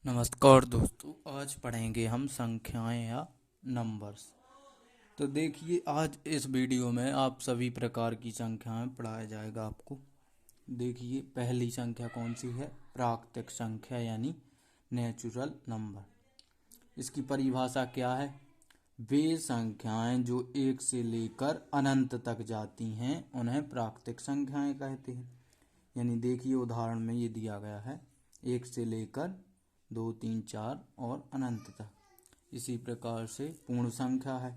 नमस्कार दोस्तों, आज पढ़ेंगे हम संख्याएं या नंबर्स। तो देखिए, आज इस वीडियो में आप सभी प्रकार की संख्याएं पढ़ाया जाएगा आपको। देखिए, पहली संख्या कौन सी है? प्राकृतिक संख्या यानी नेचुरल नंबर। इसकी परिभाषा क्या है? वे संख्याएं जो एक से लेकर अनंत तक जाती हैं उन्हें प्राकृतिक संख्याएं कहते हैं। यानी देखिए, उदाहरण में ये दिया गया है, एक से लेकर 2, 3, 4 और अनंत तक। इसी प्रकार से पूर्ण संख्या है।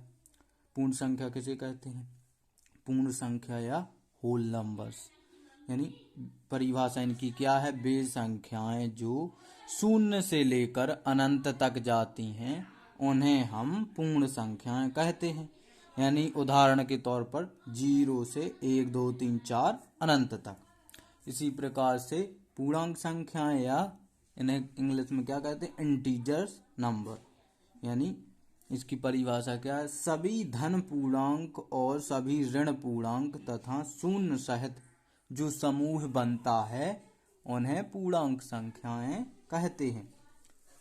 पूर्ण संख्या किसे कहते हैं? पूर्ण संख्या या होल नंबर्स। यानी परिभाषा इनकी क्या है? वे संख्याएं जो शून्य से लेकर अनंत तक जाती हैं उन्हें हम पूर्ण संख्याएं कहते हैं। यानी उदाहरण के तौर पर 0 से 1, 2, 3, 4 अनंत तक। इसी प्रकार से पूर्णांक संख्याएं या इन्हें इंग्लिश में क्या कहते हैं? Integers number. यानी इसकी परिभाषा क्या है? सभी धन पूर्णांक और सभी ऋण पूर्णांक तथा शून्य सहित जो समूह बनता है उन्हें पूर्णांक संख्याएं कहते हैं।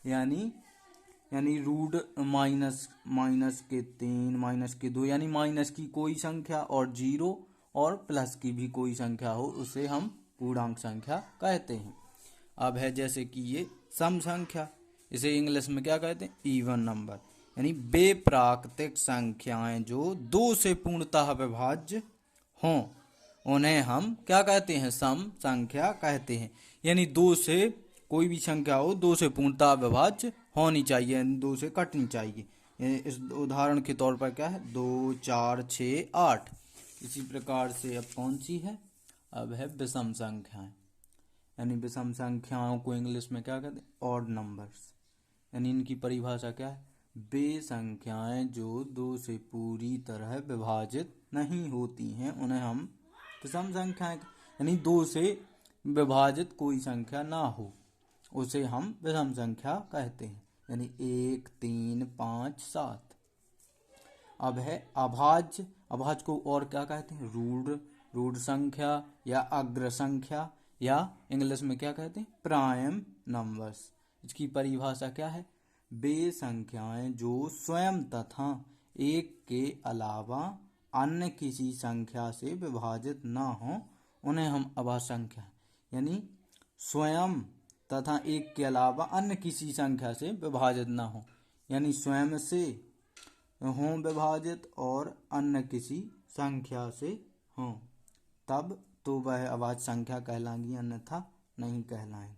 यानी रूट माइनस के 3, माइनस के 2, यानी माइनस की कोई संख्या और 0 और प्लस की भी कोई संख्या हो उसे हम पूर्णांक संख्या कहते हैं। अब है जैसे कि ये सम संख्या, इसे इंग्लिश में क्या कहते हैं? Even number. यानी वे प्राकृतिक संख्याएं जो 2 से पूर्णतः विभाज्य हों उन्हें हम क्या कहते हैं? सम संख्या कहते हैं। यानी 2 से कोई भी संख्या हो 2 से पूर्णतः विभाज्य होनी चाहिए, 2 से कटनी चाहिए। इस उदाहरण के तौर पर क्या है? 2, 4, 6, 8। इसी प्रकार से अब कौन सी है? अब है विषम संख्याएं। यानी विषम संख्याओं को इंग्लिश में क्या कहते हैं? Odd numbers. यानी इनकी परिभाषा क्या है? वे संख्याएं जो 2 से पूरी तरह विभाजित नहीं होती हैं उन्हें हम विषम संख्याएं, यानी 2 से विभाजित कोई संख्या ना हो उसे हम विषम संख्या कहते हैं। यानी 1, 3, 5, 7। अब है अभाज्य। अभाज्य को और क्या कहते हैं? रूढ़ संख्या या अग्र संख्या, या इंग्लिश में क्या कहते हैं? Prime numbers. इसकी परिभाषा क्या है? वे संख्याएं जो स्वयं तथा एक के अलावा अन्य किसी संख्या से विभाजित ना हो उन्हें हम अभाज्य संख्या। यानी स्वयं तथा एक के अलावा अन्य किसी संख्या से विभाजित ना हो, यानी स्वयं से हों विभाजित और अन्य किसी संख्या से हों, तब तो वह अभाज्य संख्या कहलाएंगी, अन्यथा नहीं कहलाएंगी।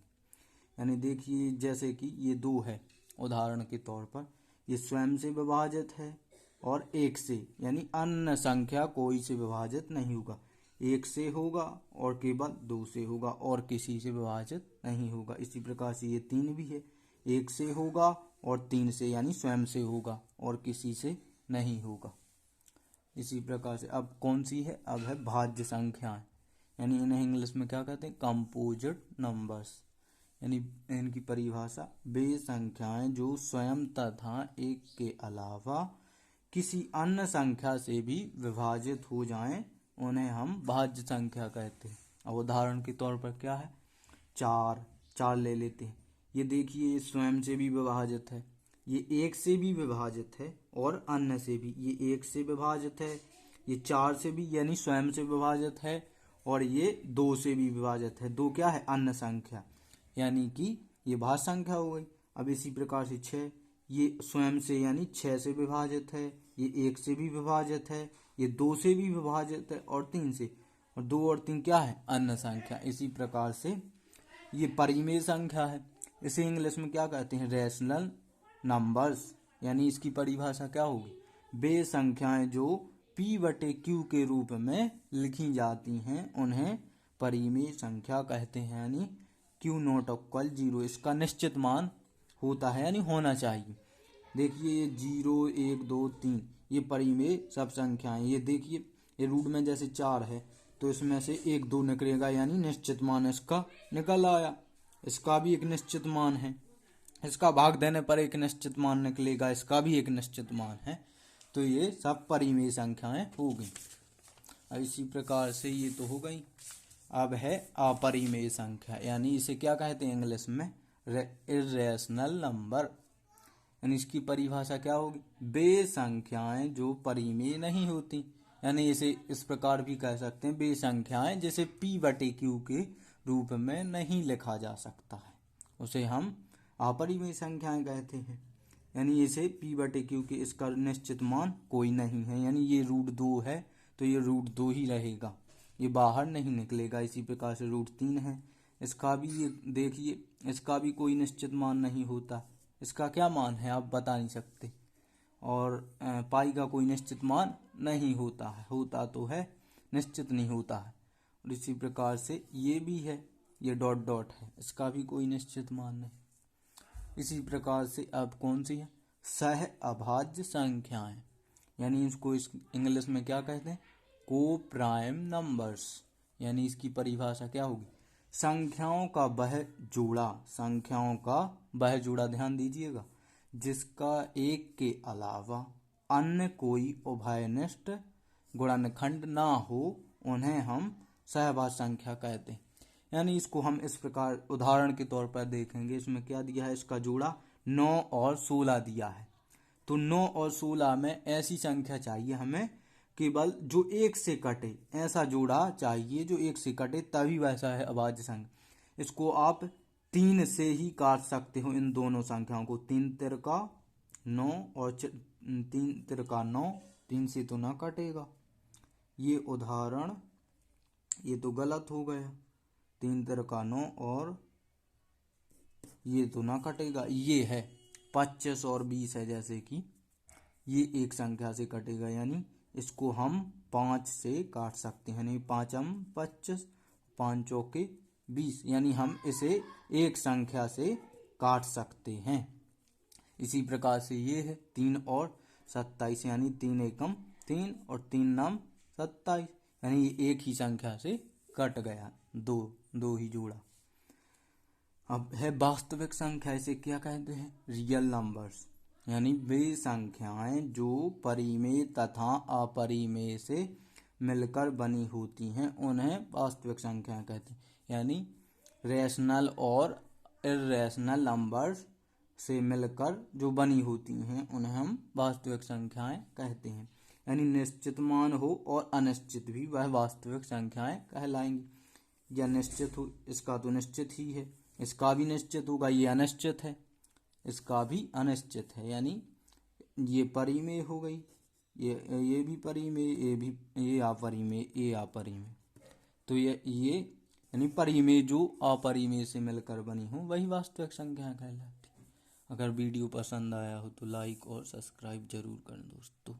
यानी देखिए, जैसे कि ये 2 है, उदाहरण के तौर पर ये स्वयं से विभाजित है और 1 से, यानी अन्य संख्या कोई से विभाजित नहीं होगा। 1 से होगा और केवल 2 से होगा और किसी से विभाजित नहीं होगा। इसी प्रकार से ये 3 भी है, 1 से होगा और 3 से, यानी स्वयं से होगा और किसी से नहीं होगा। इसी प्रकार से अब कौन सी है? अब है भाज्य संख्याएं। यानी इन्हें इंग्लिश में क्या कहते हैं? Composite numbers. यानी इनकी परिभाषा वे संख्याएं जो स्वयं तथा एक के अलावा किसी अन्य संख्या से भी विभाजित हो जाएं उन्हें हम भाज्य संख्या कहते हैं। अब उदाहरण के तौर पर क्या है? 4 ले लेते हैं। ये देखिए, स्वयं से भी विभाजित है, ये 1 से भी विभाजित है और अन्य से भी। ये 1 से विभाजित है, ये 4 से भी, यानी स्वयं से विभाजित है, और ये 2 से भी विभाजित है। 2 क्या है? अन्य संख्या, यानी कि ये भाज्य संख्या हो गई। अब इसी प्रकार से 6, ये स्वयं से यानी 6 से विभाजित है, ये 1 से भी विभाजित है, ये 2 से भी विभाजित है और 3 से। और 2 और 3 क्या है? अन्य संख्या। इसी प्रकार से ये परिमेय संख्या है। इसे इंग्लिश में क्या कहते हैं? Rational numbers. यानी इसकी परिभाषा क्या होगी? वे संख्याएं जो P/Q के रूप में लिखी जाती हैं उन्हें परिमेय संख्या कहते हैं। यानी Q ≠ 0, इसका निश्चित मान होता है, यानी होना चाहिए। देखिए, ये 0, 1, 2, 3 ये परिमेय सब संख्याएं। ये देखिए, ये रूट में जैसे 4 है तो इसमें से 1, 2 निकलेगा, यानी निश्चित मान इसका निकल आया। इसका भी एक निश्चित मान है, इसका भाग देने पर एक निश्चित मान निकलेगा, इसका भी एक निश्चित मान है। तो ये सब परिमेय संख्याएं हो गई। इसी प्रकार से ये तो हो गई। अब है अपरिमेय संख्या। यानी इसे क्या कहते हैं? इंग्लिश में इर्रेशनल नंबर। यानी इसकी परिभाषा क्या होगी, वे संख्याएं जो परिमेय नहीं होती। यानी इसे इस प्रकार भी कह सकते हैं, वे संख्याएं जिसे p/q के रूप में नहीं लिखा जा सकता है, उसे हम अपरिमेय संख्याएं कहते हैं। यानी इसे p/q के इसका निश्चित मान कोई नहीं है। यानी ये √2 है तो ये √2 ही रहेगा, ये बाहर नहीं निकलेगा। इसी प्रकार से √3 है, इसका भी ये देखिए, इसका भी कोई निश्चित मान नहीं होता। इसका क्या मान है आप बता नहीं सकते। और पाई का कोई निश्चित मान नहीं होता है, होता तो है, निश्चित नहीं होता है। और इसी प्रकार से ये भी है, ये डॉट डॉट है, इसका भी कोई निश्चित मान नहीं। इसी प्रकार से अब कौन सी है, सह अभाज्य संख्याएं। यानी इसको इंग्लिश में क्या कहते हैं, को प्राइम नंबर्स। यानी इसकी परिभाषा क्या होगी, संख्याओं का वह जोड़ा, संख्याओं का वह जोड़ा, ध्यान दीजिएगा, जिसका एक के अलावा अन्य कोई उभयनिष्ठ गुणनखंड ना हो, उन्हें हम सहभाज्य संख्या कहते हैं। यानी इसको हम इस प्रकार उदाहरण के तौर पर देखेंगे। इसमें क्या दिया है, इसका जोड़ा 9 और 16 दिया है। तो 9 और 16 में ऐसी संख्या चाहिए हमें केवल जो एक से कटे, ऐसा जोड़ा चाहिए जो एक से कटे, तभी वैसा है अभाज्य संख्या। इसको आप 3 से ही काट सकते हो, इन दोनों संख्याओं को। 3 तिरका 9 और 3 तिरका 9, 3 से तो ना कटेगा। ये उदाहरण, ये तो गलत हो गया, 3 तिरका 9 और ये तो ना कटेगा। ये है 25 और 20 है, जैसे कि ये एक संख्या से कटेगा। यानी इसको हम 5 से काट सकते हैं। नहीं, 5m 25, 5 चौके 20। यानी हम इसे एक संख्या से काट सकते हैं। इसी प्रकार से ये है 3 और 27। यानी 3 एकम 3 और 3 नाम 27। यानी ये एक ही संख्या से कट गया, दो ही जोड़ा। अब है वास्तविक संख्या, इसे क्या कहते हैं, रियल नंबर्स। यानी वे संख्याएं जो परिमेय तथा अपरिमेय से मिलकर बनी होती हैं, उन्हें वास्तविक संख्याएं कहते हैं। यानी रैशनल और इर्रेशनल नंबर्स से मिलकर जो बनी होती हैं, उन्हें हम वास्तविक संख्याएं कहते हैं। यानी निश्चित मान हो और अनिश्चित भी, वह वास्तविक संख्याएं कहलाएंगी। या निश्चित हो, इसका तो निश्चित ही है, इसका भी निश्चित होगा, ये अनिश्चित है, इसका भी अनिश्चित है। यानी ये परिमेय हो गई, ये भी परिमेय, ये भी, ये अपरिमेय, ये अपरिमेय। तो ये यानी परिमेय जो अपरिमेय से मिलकर बनी हो, वही वास्तविक संख्या कहलाती है। अगर वीडियो पसंद आया हो तो लाइक और सब्सक्राइब जरूर करें दोस्तों।